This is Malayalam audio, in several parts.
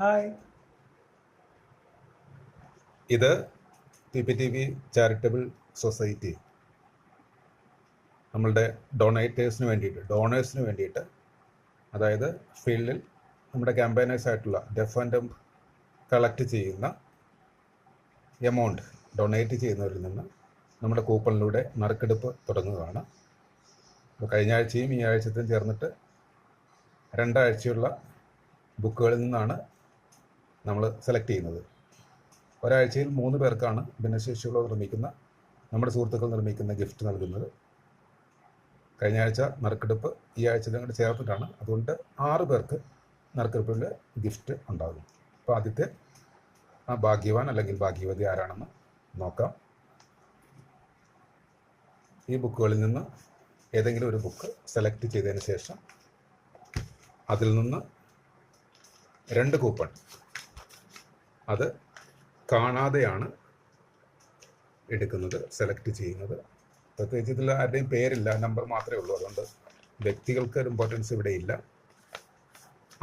ഹായ്. ഇത് PPTV ചാരിറ്റബിൾ സൊസൈറ്റി നമ്മളുടെ ഡോണേഴ്സിന് വേണ്ടിയിട്ട് അതായത് ഫീൽഡിൽ നമ്മുടെ ക്യാമ്പയിനേഴ്സ് ആയിട്ടുള്ള ഡെഫ് ആൻഡ് ഡംബ് കളക്ട് ചെയ്യുന്ന എമൗണ്ട് ഡൊണേറ്റ് ചെയ്യുന്നവരിൽ നിന്ന് നമ്മുടെ കൂപ്പണിലൂടെ നറുക്കെടുപ്പ് തുടങ്ങുകയാണ്. അപ്പോൾ കഴിഞ്ഞ ആഴ്ചയും ഈ ആഴ്ചത്തെയും ചേർന്നിട്ട് 2 ആഴ്ചയുള്ള ബുക്കുകളിൽ നിന്നാണ് നമ്മൾ സെലക്ട് ചെയ്യുന്നത്. ഒരാഴ്ചയിൽ 3 പേർക്കാണ് ഭിന്നശേഷിയുള്ളവർ നമ്മുടെ സുഹൃത്തുക്കൾ നിർമ്മിക്കുന്ന ഗിഫ്റ്റ് നൽകുന്നത്. കഴിഞ്ഞ ആഴ്ച നറുക്കെടുപ്പ് ഈ ആഴ്ച കൂടെ ചേർത്തിട്ടാണ്, അതുകൊണ്ട് 6 പേർക്ക് നറുക്കെടുപ്പിൽ ഗിഫ്റ്റ് ഉണ്ടാകും. അപ്പോൾ ആദ്യത്തെ ആ ഭാഗ്യവാൻ അല്ലെങ്കിൽ ഭാഗ്യവതി ആരാണെന്ന് നോക്കാം. ഈ ബുക്കുകളിൽ നിന്ന് ഏതെങ്കിലും ഒരു ബുക്ക് സെലക്ട് ചെയ്തതിന് ശേഷം അതിൽ നിന്ന് 2 കൂപ്പൺ അത് കാണാതെയാണ് എടുക്കുന്നത്, സെലക്ട് ചെയ്യുന്നത്. പ്രത്യേകിച്ച് ഇതിൽ ആരുടെയും പേരില്ല, നമ്പർ മാത്രമേ ഉള്ളൂ. അതുകൊണ്ട് വ്യക്തികൾക്ക് ഒരു ഇമ്പോർട്ടൻസ് ഇവിടെ ഇല്ല.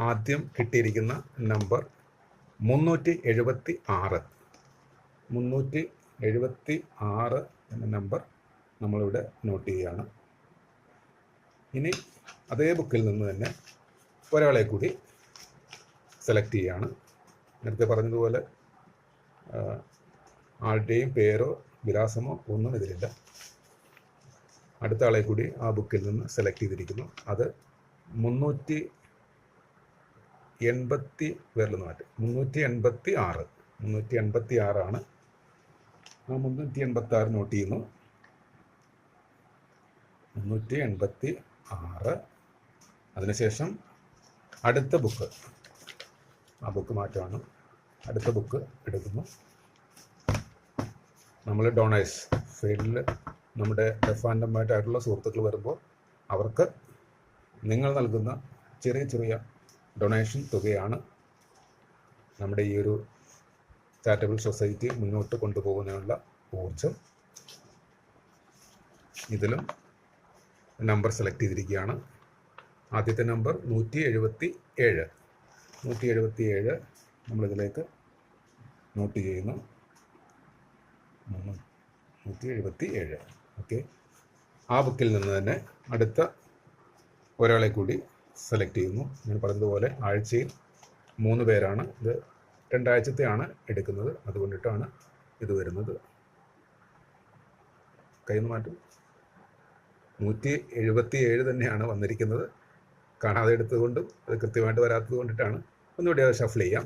ആദ്യം കിട്ടിയിരിക്കുന്ന നമ്പർ 376 എന്ന നമ്പർ നമ്മളിവിടെ നോട്ട് ചെയ്യുകയാണ്. ഇനി അതേ ബുക്കിൽ നിന്ന് തന്നെ ഒരാളെ കൂടി സെലക്ട് ചെയ്യുകയാണ്. നേരത്തെ പറഞ്ഞതുപോലെ ആളുടെയും പേരോ വിലാസമോ ഒന്നും ഇതിലില്ല. അടുത്ത ആളെ കൂടി ആ ബുക്കിൽ നിന്ന് സെലക്ട് ചെയ്തിരിക്കുന്നു. അത് 386 ആണ്. ആ 386 നോട്ട് ചെയ്യുന്നു. 386. അതിനുശേഷം അടുത്ത ബുക്ക്, ആ ബുക്ക് മാറ്റമാണ്. അടുത്ത ബുക്ക് എടുക്കുന്നു. നമ്മൾ ഡോണേഴ്സ് ഫീൽഡിൽ നമ്മുടെ ഡെഫ് ആൻഡ് ഡംബായിട്ടുള്ള സുഹൃത്തുക്കൾ വരുമ്പോൾ അവർക്ക് നിങ്ങൾ നൽകുന്ന ചെറിയ ചെറിയ ഡൊണേഷൻ തുകയാണ് നമ്മുടെ ഈ ഒരു ചാരിറ്റബിൾ സൊസൈറ്റി മുന്നോട്ട് കൊണ്ടുപോകുന്നതിനുള്ള ഊർജം. ഇതിലും നമ്പർ സെലക്ട് ചെയ്തിരിക്കുകയാണ്. ആദ്യത്തെ നമ്പർ 177 നമ്മളിതിലേക്ക് നോട്ട് ചെയ്യുന്നു. 177. ഓക്കെ. ആ ബുക്കിൽ നിന്ന് തന്നെ അടുത്ത ഒരാളെ കൂടി സെലക്ട് ചെയ്യുന്നു. ഞാൻ പറഞ്ഞതുപോലെ ആഴ്ചയിൽ 3 പേരാണ്. ഇത് 2 ആഴ്ചത്തെയാണ് എടുക്കുന്നത്, അതുകൊണ്ടിട്ടാണ് ഇത് വരുന്നത്. കയ്യിൽ നിന്ന് മാറ്റും. 177 തന്നെയാണ് വന്നിരിക്കുന്നത്. കാണാതെ എടുത്തതുകൊണ്ടും അത് കൃത്യമായിട്ട് വരാത്തത് കൊണ്ടിട്ടാണ്. ഒന്നുകൂടി അത് ഷഫിൾ ചെയ്യാം.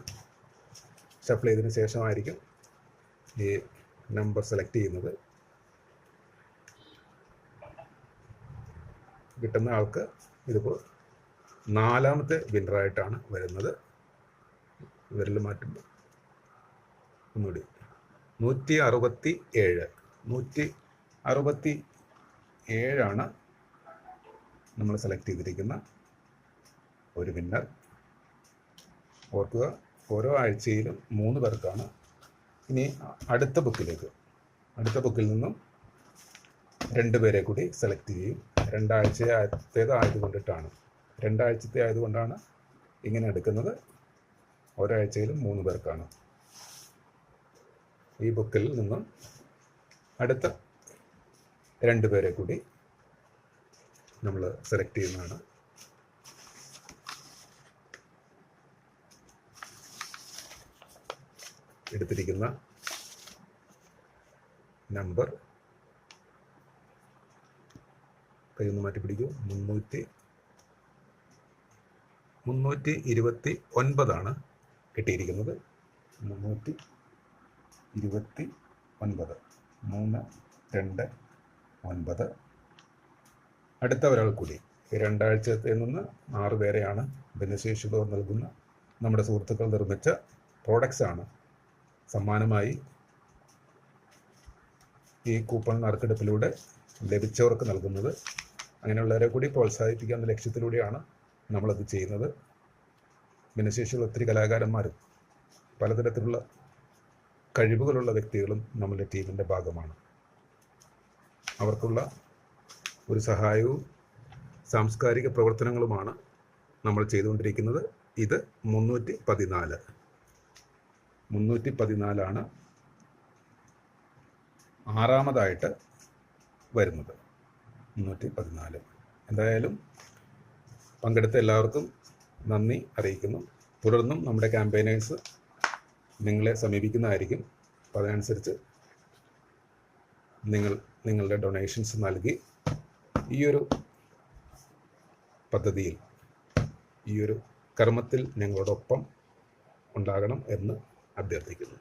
ഷഫിൾ ചെയ്തതിന് ശേഷമായിരിക്കും ഈ നമ്പർ സെലക്ട് ചെയ്യുന്നത്. കിട്ടുന്ന ആൾക്ക് ഇതിപ്പോൾ 4ാമത്തെ വിന്നറായിട്ടാണ് വരുന്നത്. വിരൽ മാറ്റുമ്പോൾ ഒന്നുകൂടി 167 നമ്മൾ സെലക്ട് ചെയ്തിരിക്കുന്ന ഒരു വിന്നർ. ഓർക്കുക, ഓരോ ആഴ്ചയിലും 3 പേർക്കാണ്. ഇനി അടുത്ത ബുക്കിൽ നിന്നും 2 പേരെ കൂടി സെലക്ട് ചെയ്യും. 2 ആഴ്ചത്തേത് ആയതുകൊണ്ടാണ് ഇങ്ങനെ എടുക്കുന്നത്. ഒരാഴ്ചയിലും 3 പേർക്കാണ്. ഈ ബുക്കിൽ നിന്നും അടുത്ത 2 പേരെ കൂടി നമ്മൾ സെലക്ട് ചെയ്യുന്നതാണ്. എടുത്തിരിക്കുന്ന നമ്പർ കയ്യൊന്ന് മാറ്റി പിടിക്കൂ. 329 കിട്ടിയിരിക്കുന്നത്. 329. 329. അടുത്ത ഒരാൾ കൂടി. 2 ആഴ്ചത്തിൽ നിന്ന് 6 പേരെയാണ് ഭിന്നശേഷിയുള്ളവർ നൽകുന്ന നമ്മുടെ സുഹൃത്തുക്കൾ നിർമ്മിച്ച പ്രോഡക്ട്സ് ആണ് സമ്മാനമായി ഈ കൂപ്പൺ നറുക്കെടുപ്പിലൂടെ ലഭിച്ചവർക്ക് നൽകുന്നത്. അങ്ങനെയുള്ളവരെ കൂടി പ്രോത്സാഹിപ്പിക്കാവുന്ന ലക്ഷ്യത്തിലൂടെയാണ് നമ്മളത് ചെയ്യുന്നത്. ഭിന്നശേഷിയുള്ള ഒത്തിരി കലാകാരന്മാരും പലതരത്തിലുള്ള കഴിവുകളുള്ള വ്യക്തികളും നമ്മുടെ ടീമിൻ്റെ ഭാഗമാണ്. അവർക്കുള്ള ഒരു സഹായവും സാംസ്കാരിക പ്രവർത്തനങ്ങളുമാണ് നമ്മൾ ചെയ്തുകൊണ്ടിരിക്കുന്നത്. ഇത് 314. 314 ആറാമതായിട്ട് വരുന്നത്. 314. എന്തായാലും പങ്കെടുത്ത എല്ലാവർക്കും നന്ദി അറിയിക്കുന്നു. തുടർന്നും നമ്മുടെ ക്യാമ്പയിനേഴ്സ് നിങ്ങളെ സമീപിക്കുന്നതായിരിക്കും. അപ്പോൾ അതനുസരിച്ച് നിങ്ങളുടെ ഡൊണേഷൻസ് നൽകി ഈ ഒരു പദ്ധതിയിൽ, ഈ ഒരു കർമ്മത്തിൽ ഞങ്ങളോടൊപ്പം ഉണ്ടാകണം എന്ന് അഭ്യർത്ഥിക്കുന്നു.